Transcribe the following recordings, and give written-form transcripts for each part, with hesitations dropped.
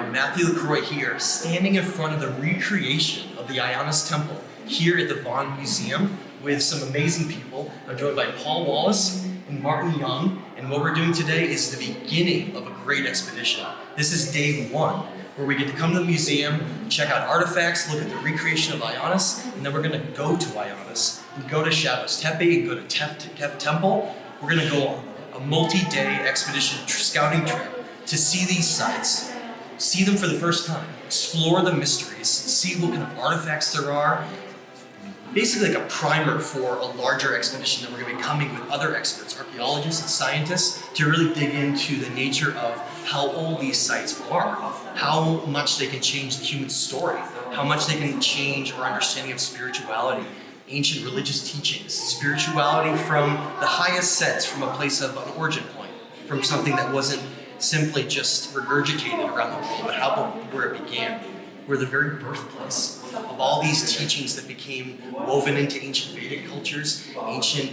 I'm Matthew LaCroix here, standing in front of the recreation of the Ayanis Temple here at the Vaughan Museum with some amazing people. I'm joined by Paul Wallis and Martin Young, and what we're doing today is the beginning of a great expedition. This is day one, where we get to come to the museum, check out artifacts, look at the recreation of Ayanis, and then we're going to go to Ayanis and go to Shadows Tepe, go to Tef Temple. We're going to go on a multi-day expedition scouting trip to see these sites, see them for the first time, explore the mysteries, see what kind of artifacts there are. Basically like a primer for a larger expedition that we're going to be coming with other experts, archaeologists and scientists, to really dig into the nature of how old these sites are, how much they can change the human story, how much they can change our understanding of spirituality, ancient religious teachings, spirituality from the highest sense, from a place of an origin point, from something that wasn't simply just regurgitated around the world, but where it began. We're the very birthplace of all these teachings that became woven into ancient Vedic cultures, ancient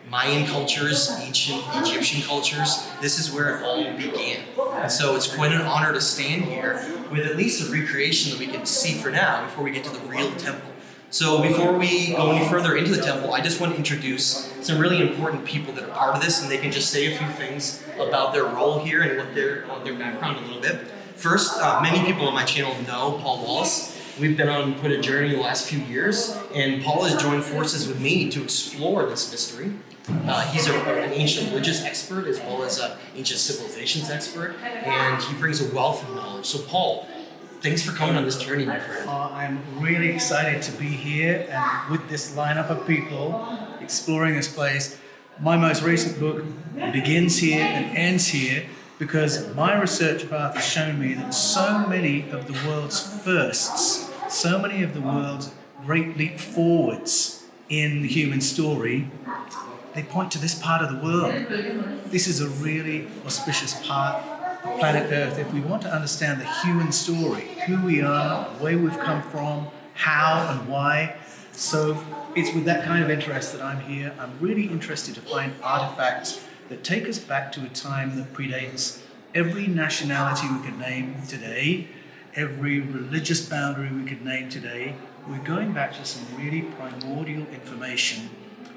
Mayan cultures, ancient Egyptian cultures. This is where it all began. And so it's quite an honor to stand here with at least a recreation that we can see for now before we get to the real temple. So before we go any further into the temple, I just want to introduce some really important people that are part of this, and they can just say a few things about their role here and what their background a little bit. First, many people on my channel know Paul Wallis. We've been on quite a journey the last few years, and Paul has joined forces with me to explore this mystery. He's an ancient religious expert as well as an ancient civilizations expert, and he brings a wealth of knowledge. So Paul, thanks for coming on this journey, my friend. I'm really excited to be here and with this lineup of people exploring this place. My most recent book begins here and ends here because my research path has shown me that so many of the world's firsts, so many of the world's great leap forwards in the human story, they point to this part of the world. This is a really auspicious part of planet Earth. If we want to understand the human story, who we are, where we've come from, how and why. So it's with that kind of interest that I'm here. I'm really interested to find artifacts that take us back to a time that predates every nationality we could name today, every religious boundary we could name today. We're going back to some really primordial information.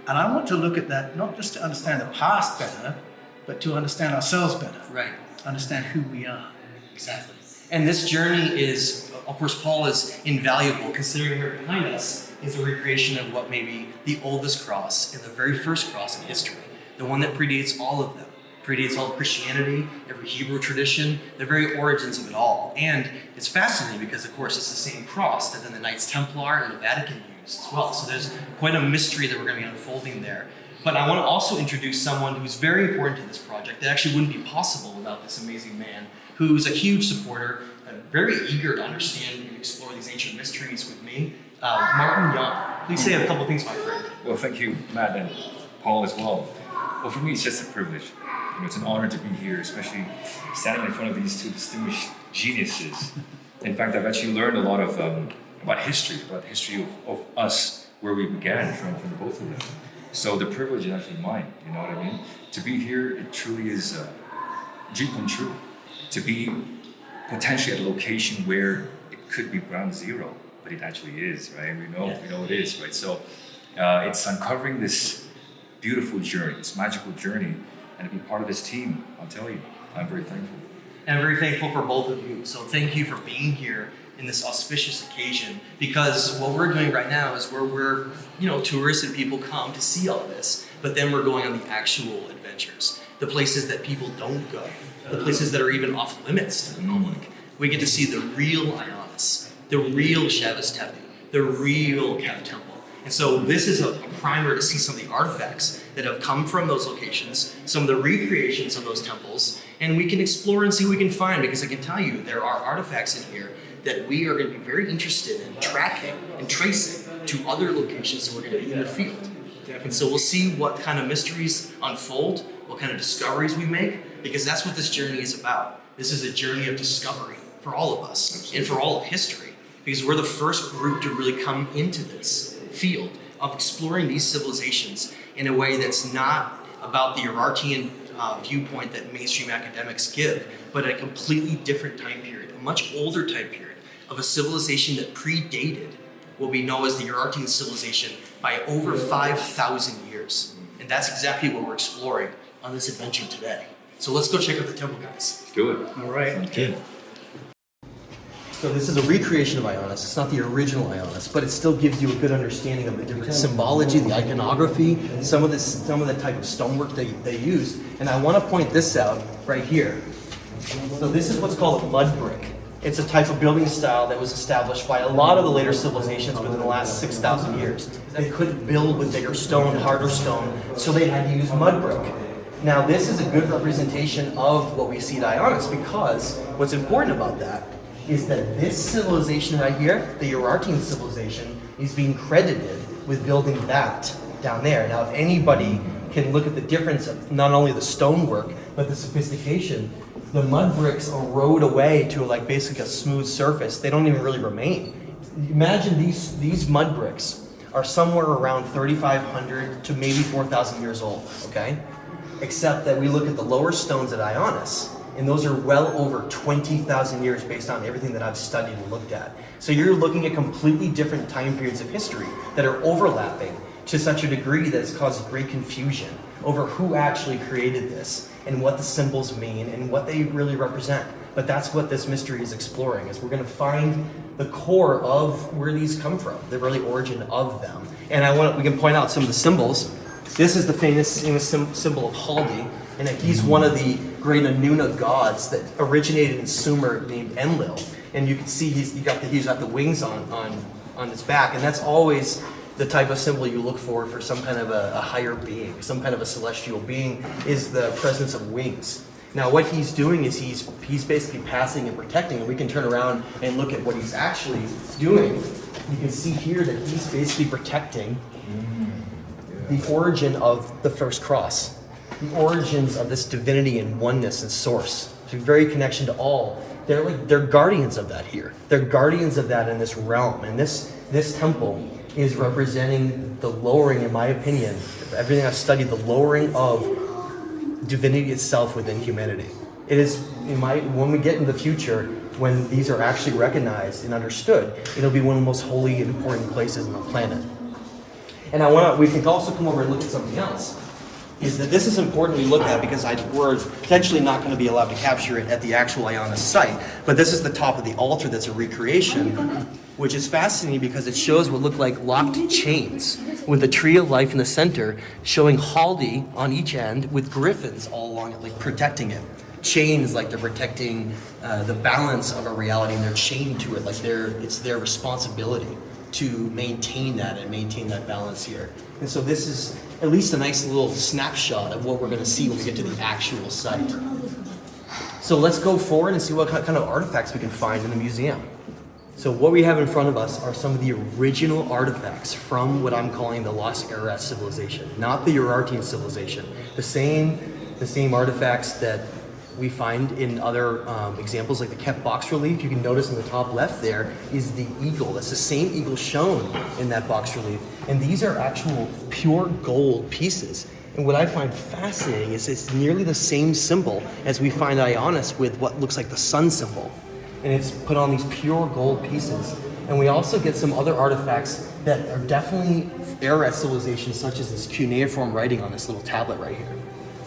And I want to look at that not just to understand the past better, but to understand ourselves better. Right. Understand who we are. Exactly. And this journey is, of course, Paul is invaluable, considering right behind us is a recreation of what may be the oldest cross and the very first cross in history, the one that predates all of them, predates all of Christianity, every Hebrew tradition, the very origins of it all. And it's fascinating because, of course, it's the same cross that then the Knights Templar and the Vatican used as well. So there's quite a mystery that we're going to be unfolding there. But I want to also introduce someone who's very important to this project that actually wouldn't be possible without this amazing man, who's a huge supporter and very eager to understand and explore these ancient mysteries with me. Martin Young, please say a couple things, my friend. Well, thank you, Matt, and Paul as well. Well, for me, it's just a privilege. It's an honor to be here, especially standing in front of these two distinguished geniuses. In fact, I've actually learned a lot of about the history of us, where we began from the both of them. So the privilege is actually mine, you know what I mean? To be here, it truly is a dream come true. To be potentially at a location where it could be ground zero, but it actually is, right? We know it is, right? So it's uncovering this beautiful journey, this magical journey, and to be part of this team, I'll tell you, I'm very thankful. And I'm very thankful for both of you. So thank you for being here in this auspicious occasion, because what we're doing right now is where we're, tourists and people come to see all this, but then we're going on the actual adventures, the places that people don't go, the places that are even off limits to the public. We get to see the real Ayanis, the real Shadows Tepe, the real Tef Temple. And so this is a primer to see some of the artifacts that have come from those locations, some of the recreations of those temples, and we can explore and see what we can find, because I can tell you there are artifacts in here that we are going to be very interested in tracking and tracing to other locations that we're going to be in the field. And so we'll see what kind of mysteries unfold, what kind of discoveries we make, because that's what this journey is about. This is a journey of discovery for all of us and for all of history, because we're the first group to really come into this field of exploring these civilizations in a way that's not about the Urartian viewpoint that mainstream academics give, but at a completely different time period, a much older time period of a civilization that predated what we know as the Urartian civilization by over 5,000 years. And that's exactly what we're exploring on this adventure today. So let's go check out the temple, guys. Let's do it. All right. Okay. So this is a recreation of Ayanis. It's not the original Ayanis, but it still gives you a good understanding of the different symbology, the iconography, some of the type of stonework they used. And I want to point this out right here. So this is what's called a mud brick. It's a type of building style that was established by a lot of the later civilizations within the last 6,000 years. They couldn't build with bigger stone, harder stone, so they had to use mud brick. Now this is a good representation of what we see at Ayanis, because what's important about that is that this civilization right here, the Urartian civilization, is being credited with building that down there. Now if anybody can look at the difference of not only the stonework, but the sophistication, the mud bricks erode away to like basically a smooth surface. They don't even really remain. Imagine these mud bricks are somewhere around 3,500 to maybe 4,000 years old, okay? Except that we look at the lower stones at Ayanis, and those are well over 20,000 years based on everything that I've studied and looked at. So you're looking at completely different time periods of history that are overlapping to such a degree that it's caused great confusion over who actually created this and what the symbols mean and what they really represent. But that's what this mystery is exploring, is we're going to find the core of where these come from, the really origin of them. And we can point out some of the symbols. This is the famous symbol of Haldi, and he's one of the great Anuna gods that originated in Sumer named Enlil. And you can see he's got the wings on his back, and that's always the type of symbol you look for some kind of a higher being, some kind of a celestial being, is the presence of wings. Now what he's doing is he's basically passing and protecting, and we can turn around and look at what he's actually doing. You can see here that he's basically protecting the origin of the first cross, the origins of this divinity and oneness and source. It's a very connection to all. They're guardians of that here. They're guardians of that in this realm, and this temple is representing the lowering, in my opinion, everything I've studied, the lowering of divinity itself within humanity. It is, when we get in the future, when these are actually recognized and understood, it'll be one of the most holy and important places on the planet. And we can also come over and look at something else, is that this is important we look at because we're potentially not going to be allowed to capture it at the actual Ayanis site, but this is the top of the altar that's a recreation, which is fascinating because it shows what look like locked chains with the tree of life in the center, showing Haldi on each end with griffins all along it, like protecting it. Chains like they're protecting the balance of a reality, and they're chained to it like it's their responsibility to maintain that balance here. And so this is at least a nice little snapshot of what we're going to see when we get to the actual site. So let's go forward and see what kind of artifacts we can find in the museum. So what we have in front of us are some of the original artifacts from what I'm calling the Lost Ararat Civilization, not the Urartian civilization. The same artifacts that we find in other examples like the Kef box relief. You can notice in the top left there is the eagle. That's the same eagle shown in that box relief. And these are actual pure gold pieces. And what I find fascinating is it's nearly the same symbol as we find Ayanis with what looks like the sun symbol. And it's put on these pure gold pieces. And we also get some other artifacts that are definitely Ararat civilizations, such as this cuneiform writing on this little tablet right here.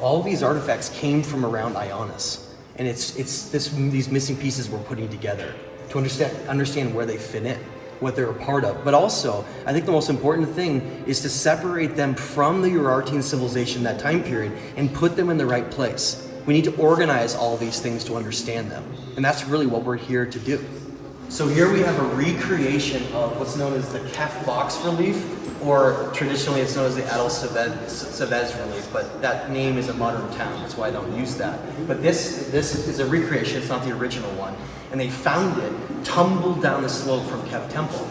All of these artifacts came from around Ayanis, and it's these missing pieces we're putting together to understand where they fit in, what they're a part of. But also, I think the most important thing is to separate them from the Urartian civilization, that time period, and put them in the right place. We need to organize all of these things to understand them, and that's really what we're here to do. So here we have a recreation of what's known as the Kef box relief, or traditionally it's known as the Adel Savez relief, but that name is a modern town, that's why I don't use that. But this is a recreation, it's not the original one, and they found it tumbled down the slope from Kef Temple,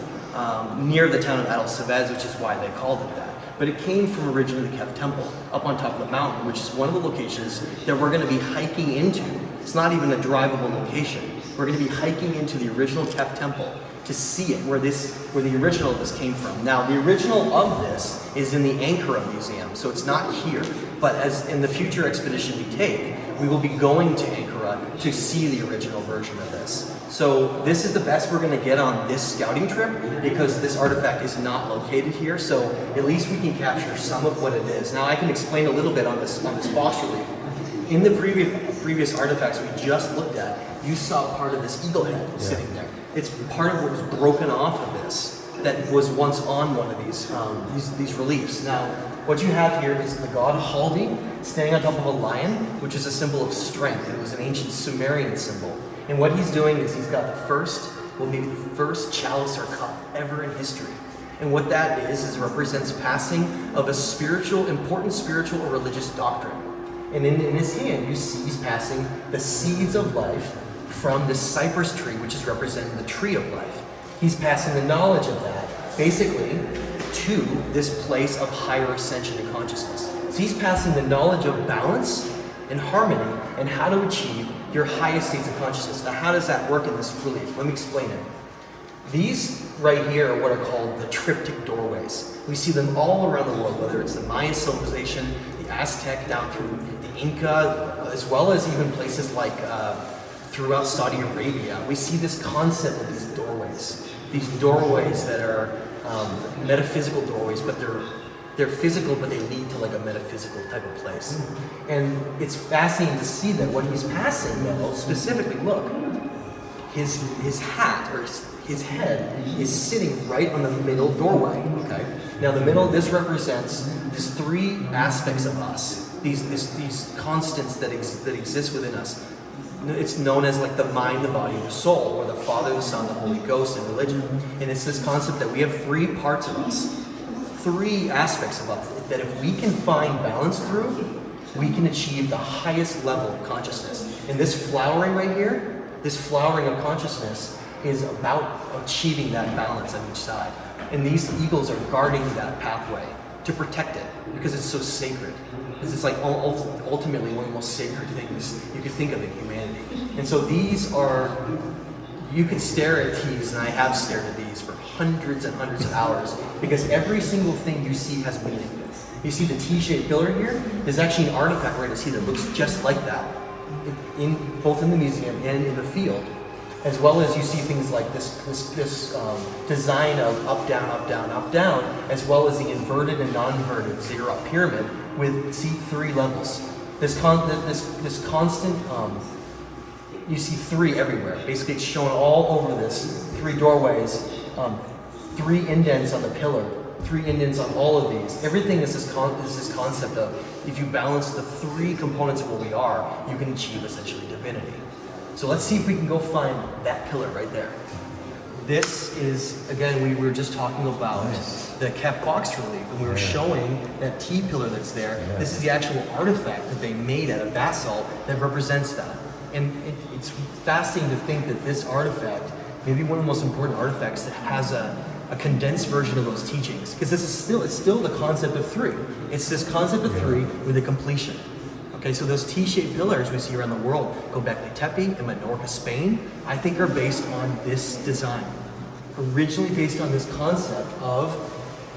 near the town of Adel Savez, which is why they called it that. But it came from originally the Kef Temple, up on top of the mountain, which is one of the locations that we're going to be hiking into. It's not even a drivable location. We're going to be hiking into the original Kef Temple to see it, where the original of this came from. Now, the original of this is in the Ankara Museum, so it's not here. But as in the future expedition we take, we will be going to Ankara to see the original version of this. So this is the best we're going to get on this scouting trip because this artifact is not located here. So at least we can capture some of what it is. Now I can explain a little bit on this box relief. In the previous artifacts we just looked at, you saw part of this eagle head sitting there. It's part of what was broken off of this that was once on one of these reliefs. Now, what you have here is the god Haldi standing on top of a lion, which is a symbol of strength. It was an ancient Sumerian symbol. And what he's doing is he's got the first, maybe the first chalice or cup ever in history. And what that is it represents passing of a important spiritual or religious doctrine. And in his hand, you see he's passing the seeds of life from the cypress tree, which is representing the tree of life. He's passing the knowledge of that, basically, to this place of higher ascension and consciousness. So he's passing the knowledge of balance and harmony and how to achieve your highest states of consciousness. Now, how does that work in this relief? Let me explain it. These right here are what are called the tryptic doorways. We see them all around the world, whether it's the Mayan civilization, the Aztec, down through the Inca, as well as even places like throughout Saudi Arabia. We see this concept of these doorways that are metaphysical doorways, but they're physical, but they lead to like a metaphysical type of place. And it's fascinating to see that what he's passing, though, specifically, look, his hat or his head is sitting right on the middle doorway. Okay. Now the middle, this represents these three aspects of us, these constants that exist within us. It's known as like the mind, the body, and the soul, or the Father, the Son, the Holy Ghost in religion. And it's this concept that we have three parts of us, three aspects of us, that if we can find balance through, we can achieve the highest level of consciousness. And this flowering right here, this flowering of consciousness is about achieving that balance on each side. And these eagles are guarding that pathway to protect it because it's so sacred. Because it's like ultimately one of the most sacred things you could think of in humanity. And so these are, you could stare at these, and I have stared at these for hundreds and hundreds of hours, because every single thing you see has meaning. You see the T-shaped pillar here? There's actually an artifact right to see that looks just like that, both in the museum and in the field. As well as you see things like this design of up, down, up, down, up, down, as well as the inverted and non-inverted ziggurat pyramid with, see, 3 levels. This constant, you see 3 everywhere. Basically, it's shown all over this, 3 doorways, 3 indents on the pillar, 3 indents on all of these. Everything is this concept of, if you balance the 3 components of what we are, you can achieve essentially divinity. So let's see if we can go find that pillar right there. This is, again, we were just talking about the Kef box relief, and we were showing that T pillar that's there. This is the actual artifact that they made out of basalt that represents that. And it's fascinating to think that this artifact, maybe one of the most important artifacts that has a condensed version of those teachings, because it's still the concept of 3. It's this concept of 3 with a completion. Okay, so those T-shaped pillars we see around the world, Göbekli Tepe in Menorca, Spain, I think are based on this design. Originally based on this concept of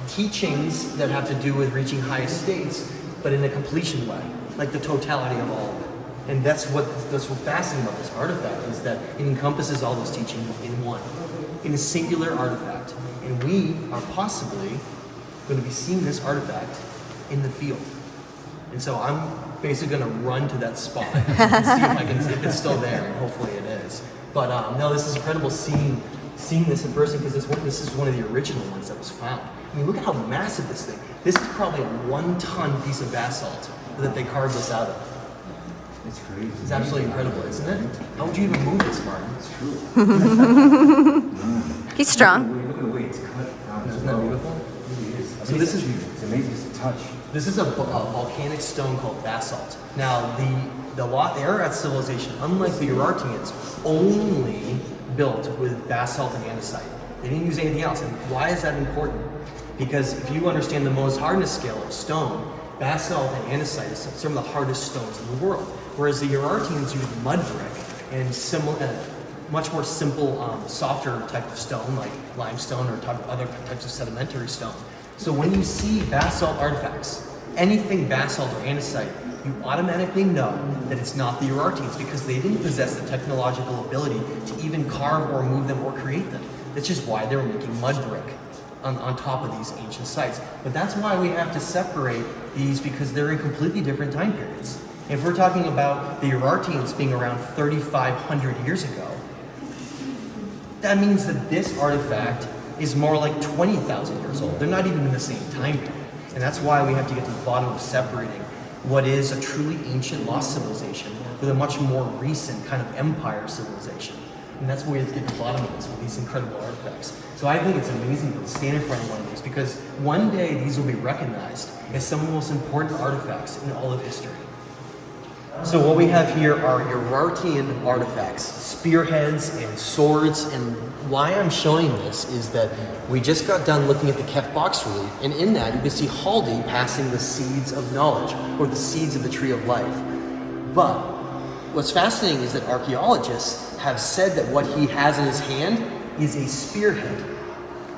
teachings that have to do with reaching highest states, but in a completion way, like the totality of all of it. And that's what's fascinating about this artifact, is that it encompasses all those teachings in one, in a singular artifact. And we are possibly going to be seeing this artifact in the field. And so I'm basically going to run to that spot and see if it's still there, and hopefully it is. But no, this is incredible seeing this in person, because this is one of the original ones that was found. I mean, look at how massive this thing. This is probably a 1-ton piece of basalt that they carved this out of. It's crazy. It's absolutely incredible, isn't it? How would you even move this, Martin? It's true. He's strong. Look at the way it's cut down. Isn't that beautiful? It really is. So this is- it's amazing just to touch. This is a volcanic stone called basalt. Now, the Ararat Civilization, unlike the Urartians, only built with basalt and andesite. They didn't use anything else. And why is that important? Because if you understand the Mohs hardness scale of stone, basalt and andesite is some of the hardest stones in the world. Whereas the Urartians used mud brick and much more simple, softer type of stone, like limestone or other types of sedimentary stone. So when you see basalt artifacts, anything basalt or andesite, you automatically know that it's not the Urartians because they didn't possess the technological ability to even carve or move them or create them. That's just why they were making mud brick on top of these ancient sites. But that's why we have to separate these because they're in completely different time periods. If we're talking about the Urartians being around 3,500 years ago, that means that this artifact is more like 20,000 years old. They're not even in the same time period. And that's why we have to get to the bottom of separating what is a truly ancient lost civilization with a much more recent kind of empire civilization. And that's where we have to get to the bottom of this with these incredible artifacts. So I think it's amazing to stand in front of one of these because one day these will be recognized as some of the most important artifacts in all of history. So what we have here are Urartian artifacts, spearheads and swords, and why I'm showing this is that we just got done looking at the Kef box relief, and in that you can see Haldi passing the seeds of knowledge, or the seeds of the tree of life. But what's fascinating is that archaeologists have said that what he has in his hand is a spearhead,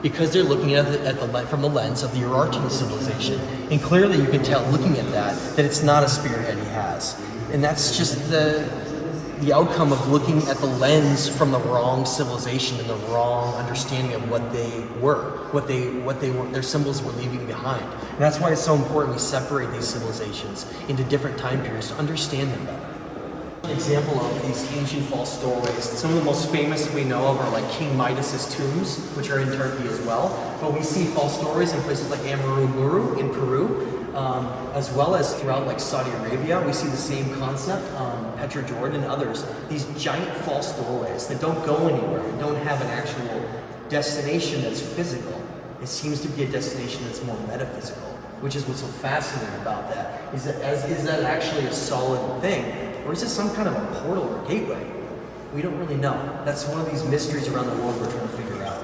because they're looking at it from the lens of the Urartian civilization. And clearly you can tell looking at that it's not a spearhead he has. And that's just the outcome of looking at the lens from the wrong civilization and the wrong understanding of what they were, what they were, their symbols were leaving behind. And that's why it's so important we separate these civilizations into different time periods to understand them better. An example of these ancient false doorways. Some of the most famous we know of are like King Midas's tombs, which are in Turkey as well. But we see false doorways in places like Amurumuru in Peru, as well as throughout like Saudi Arabia. We see the same concept, Petra Jordan and others. These giant false doorways that don't go anywhere, and don't have an actual destination that's physical. It seems to be a destination that's more metaphysical, which is what's so fascinating about that. Is that actually a solid thing? Or is it some kind of a portal or gateway? We don't really know. That's one of these mysteries around the world we're trying to figure out.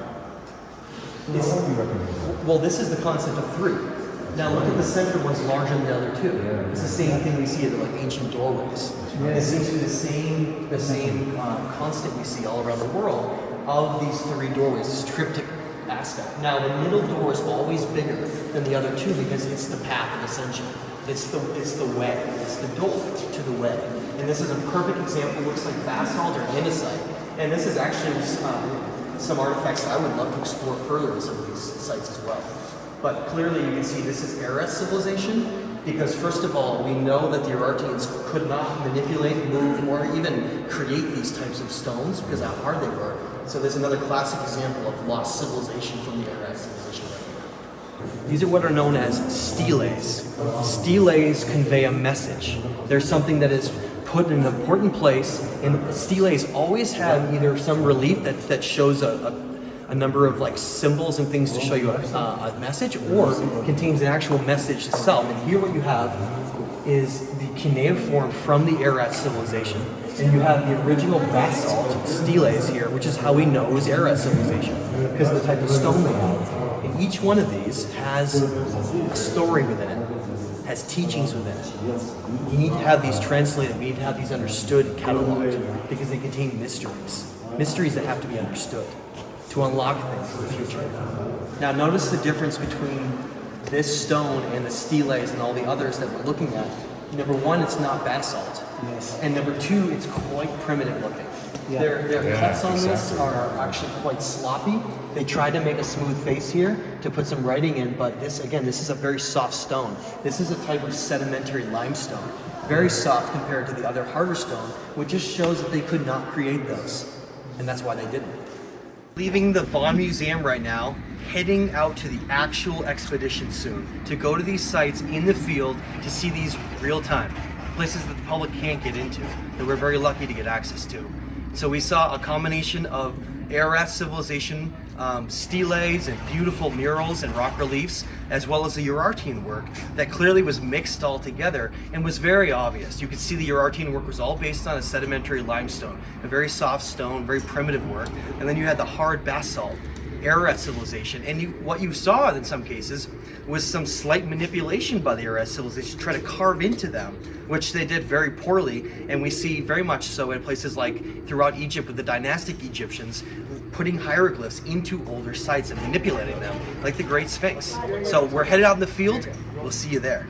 Well, this is the concept of three. Now look at the center one's larger than the other two. It's the same thing we see at the like ancient doorways. It seems to be the same constant we see all around the world of these three doorways, this tryptic aspect. Now the middle door is always bigger than the other two because it's the path of ascension. It's the way. It's the door to the way. And this is a perfect example. It looks like basalt or andesite. And this is actually some artifacts that I would love to explore further in some of these sites as well. But clearly you can see this is Ararat civilization because first of all, we know that the Urartians could not manipulate, move, or even create these types of stones because of how hard they were. So there's another classic example of lost civilization from the Ararat civilization. These are what are known as steles. Steles convey a message. There's something that is put in an important place, and steles always have either some relief that shows a number of like symbols and things to show you a message, or contains an actual message itself. And here what you have is the cuneiform from the Ararat civilization, and you have the original basalt steles here, which is how we know it was Ararat civilization because of the type of stone they have. And each one of these has a story within it, has teachings within it. You need to have these translated, we need to have these understood and cataloged because they contain mysteries. Mysteries that have to be understood to unlock things in the future. Now notice the difference between this stone and the steles and all the others that we're looking at. Number one, it's not basalt. Yes. And number two, it's quite primitive looking. Yeah. Their cuts on this are actually quite sloppy. They tried to make a smooth face here to put some writing in, but this is a very soft stone. This is a type of sedimentary limestone. Very soft compared to the other harder stone, which just shows that they could not create those. And that's why they didn't. Leaving the Vaughan Museum right now, heading out to the actual expedition soon to go to these sites in the field to see these real time. Places that the public can't get into, that we're very lucky to get access to. So we saw a combination of Ararat civilization, steles and beautiful murals and rock reliefs, as well as the Urartian work that clearly was mixed all together and was very obvious. You could see the Urartian work was all based on a sedimentary limestone, a very soft stone, very primitive work, and then you had the hard basalt, Ararat civilization, and what you saw in some cases was some slight manipulation by the Ararat civilization to try to carve into them, which they did very poorly, and we see very much so in places like throughout Egypt with the dynastic Egyptians putting hieroglyphs into older sites and manipulating them, like the Great Sphinx. So we're headed out in the field, we'll see you there.